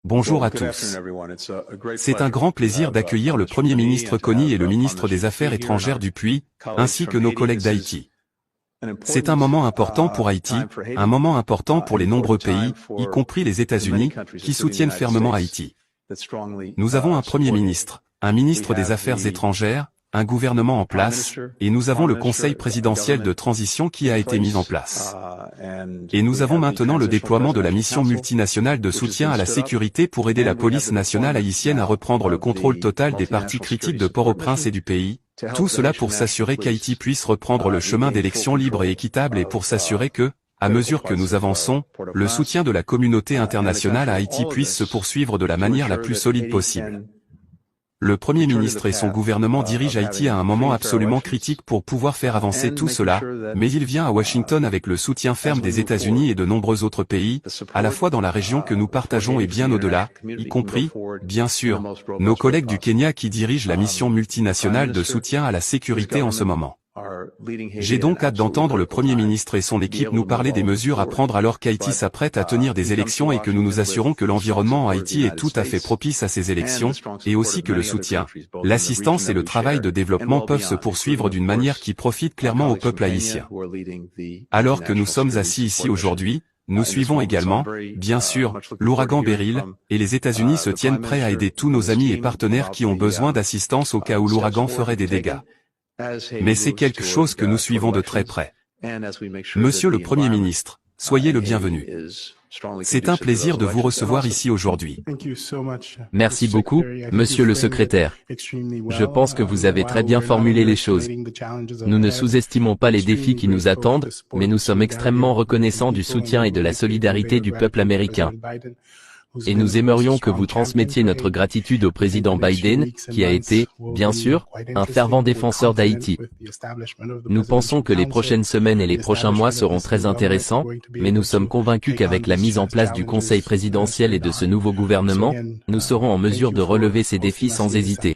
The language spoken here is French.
Bonjour à tous. C'est un grand plaisir d'accueillir le Premier ministre Kony et le ministre des Affaires étrangères Dupuy, ainsi que nos collègues d'Haïti. C'est un moment important pour Haïti, un moment important pour les nombreux pays, y compris les États-Unis, qui soutiennent fermement Haïti. Nous avons un Premier ministre, un ministre des Affaires étrangères, un gouvernement en place, et nous avons le Conseil présidentiel de transition qui a été mis en place. Et nous avons maintenant le déploiement de la mission multinationale de soutien à la sécurité pour aider la police nationale haïtienne à reprendre le contrôle total des parties critiques de Port-au-Prince et du pays, tout cela pour s'assurer qu'Haïti puisse reprendre le chemin d'élections libres et équitables et pour s'assurer que, à mesure que nous avançons, le soutien de la communauté internationale à Haïti puisse se poursuivre de la manière la plus solide possible. Le Premier ministre et son gouvernement dirigent Haïti à un moment absolument critique pour pouvoir faire avancer tout cela, mais il vient à Washington avec le soutien ferme des États-Unis et de nombreux autres pays, à la fois dans la région que nous partageons et bien au-delà, y compris, bien sûr, nos collègues du Kenya qui dirigent la mission multinationale de soutien à la sécurité en ce moment. J'ai donc hâte d'entendre le Premier ministre et son équipe nous parler des mesures à prendre alors qu'Haïti s'apprête à tenir des élections et que nous nous assurons que l'environnement en Haïti est tout à fait propice à ces élections, et aussi que le soutien, l'assistance et le travail de développement peuvent se poursuivre d'une manière qui profite clairement au peuple haïtien. Alors que nous sommes assis ici aujourd'hui, nous suivons également, bien sûr, l'ouragan Beryl, et les États-Unis se tiennent prêts à aider tous nos amis et partenaires qui ont besoin d'assistance au cas où l'ouragan ferait des dégâts. Mais c'est quelque chose que nous suivons de très près. Monsieur le Premier ministre, soyez le bienvenu. C'est un plaisir de vous recevoir ici aujourd'hui. Merci beaucoup, Monsieur le Secrétaire. Je pense que vous avez très bien formulé les choses. Nous ne sous-estimons pas les défis qui nous attendent, mais nous sommes extrêmement reconnaissants du soutien et de la solidarité du peuple américain. Et nous aimerions que vous transmettiez notre gratitude au président Biden, qui a été, bien sûr, un fervent défenseur d'Haïti. Nous pensons que les prochaines semaines et les prochains mois seront très intéressants, mais nous sommes convaincus qu'avec la mise en place du Conseil présidentiel et de ce nouveau gouvernement, nous serons en mesure de relever ces défis sans hésiter.